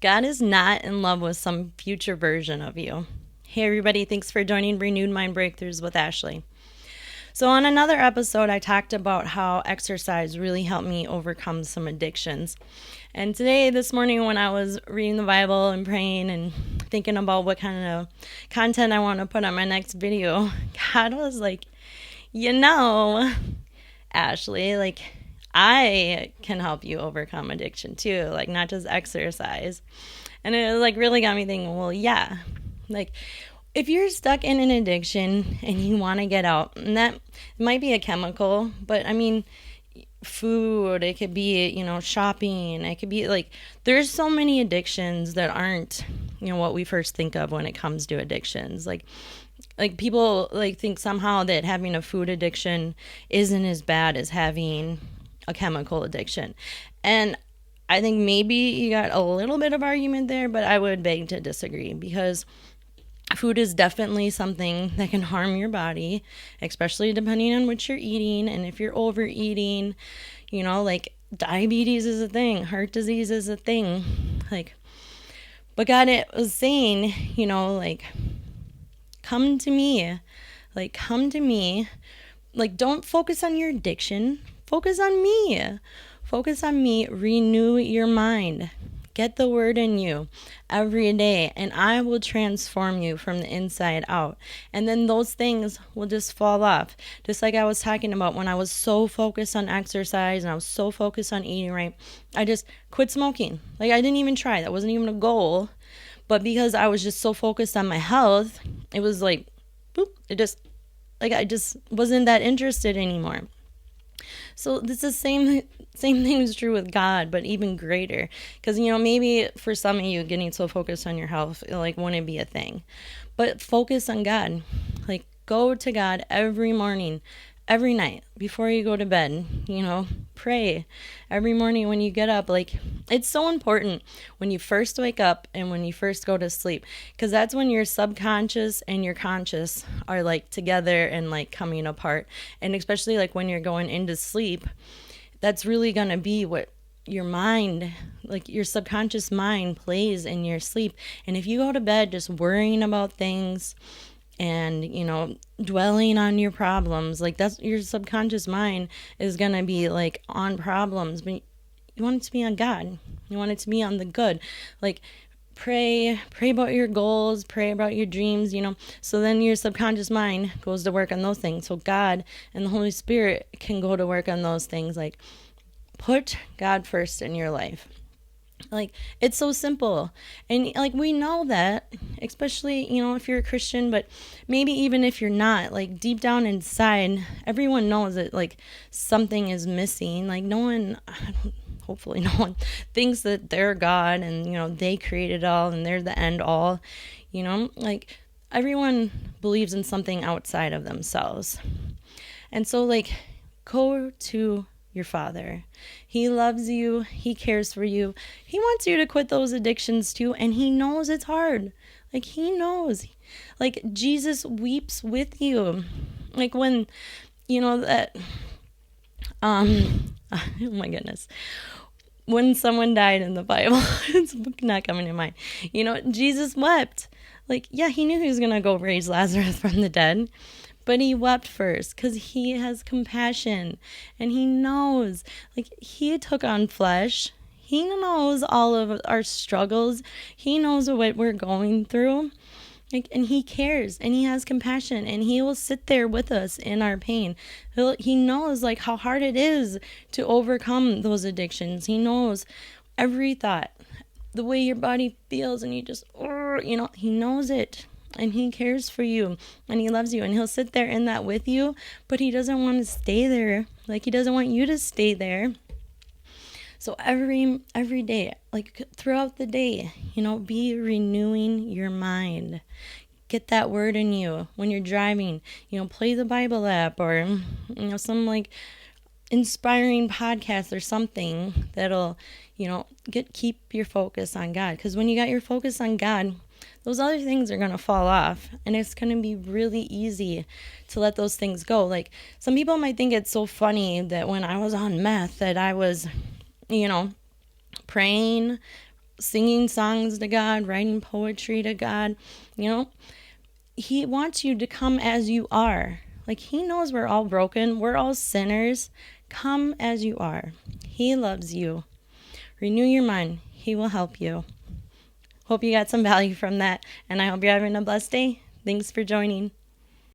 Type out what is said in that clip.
God is not in love with some future version of you. Hey, everybody, thanks for joining Renewed Mind Breakthroughs with Ashley. So, on another episode, I talked about how exercise really helped me overcome some addictions. And today, this morning, when I was reading the Bible and praying and thinking about what kind of content I want to put on my next video, God was like, Ashley, I can help you overcome addiction too, not just exercise. And it really got me thinking, well, yeah, if you're stuck in an addiction and you want to get out, and that might be a chemical, but I mean, food, it could be, shopping, it could be there's so many addictions that aren't, what we first think of when it comes to addictions. People think somehow that having a food addiction isn't as bad as having a chemical addiction. And I think maybe you got a little bit of argument there, but I would beg to disagree, because food is definitely something that can harm your body, especially depending on what you're eating. And if you're overeating, diabetes is a thing, heart disease is a thing. But God, it was saying, come to me. Come to me. Don't focus on your addiction. Focus on me. Focus on me. Renew your mind. Get the word in you every day, and I will transform you from the inside out. And then those things will just fall off. Just like I was talking about, when I was so focused on exercise and I was so focused on eating right, I just quit smoking. I didn't even try. That wasn't even a goal. But because I was just so focused on my health, it was boop, it just, I just wasn't that interested anymore. So this is same thing is true with God, but even greater. Because, maybe for some of you, getting so focused on your health, wouldn't be a thing. But focus on God. Go to God every morning, every night, before you go to bed. Pray every morning when you get up. It's so important when you first wake up and when you first go to sleep, because that's when your subconscious and your conscious are together and coming apart. And especially when you're going into sleep, that's really going to be what your mind, your subconscious mind, plays in your sleep. And if you go to bed just worrying about things and, dwelling on your problems, that's your subconscious mind is going to be on problems. But you want it to be on God. You want it to be on the good. Pray about your goals, pray about your dreams, so then your subconscious mind goes to work on those things. So God and the Holy Spirit can go to work on those things. Put God first in your life. It's so simple. And we know that, especially, if you're a Christian, but maybe even if you're not, deep down inside, everyone knows that something is missing. No one, hopefully no one, thinks that they're God and, they created it all and they're the end all. Everyone believes in something outside of themselves. And so go to your Father. He loves you. He cares for you. He wants you to quit those addictions too. And he knows it's hard. He knows. Jesus weeps with you. When, that, oh my goodness. When someone died in the Bible, it's not coming to mind. Jesus wept. Yeah, he knew he was going to go raise Lazarus from the dead. But he wept first because he has compassion and he knows, he took on flesh. He knows all of our struggles. He knows what we're going through. And he cares and he has compassion and he will sit there with us in our pain. He knows how hard it is to overcome those addictions. He knows every thought, the way your body feels, and you just, he knows it. And he cares for you and he loves you and he'll sit there in that with you, but he doesn't want to stay there. He doesn't want you to stay there. So every day, throughout the day, be renewing your mind. Get that word in you when you're driving, play the Bible app or, some inspiring podcast or something that'll, keep your focus on God. Because when you got your focus on God, those other things are going to fall off and it's going to be really easy to let those things go. Some people might think it's so funny that when I was on meth that I was, praying singing songs to God, writing poetry to God. You know, He wants you to come as you are. Like, He knows we're all broken. We're all sinners. Come as you are. He loves you. Renew your mind. He will help you. Hope you got some value from that, and I hope you're having a blessed day. Thanks for joining.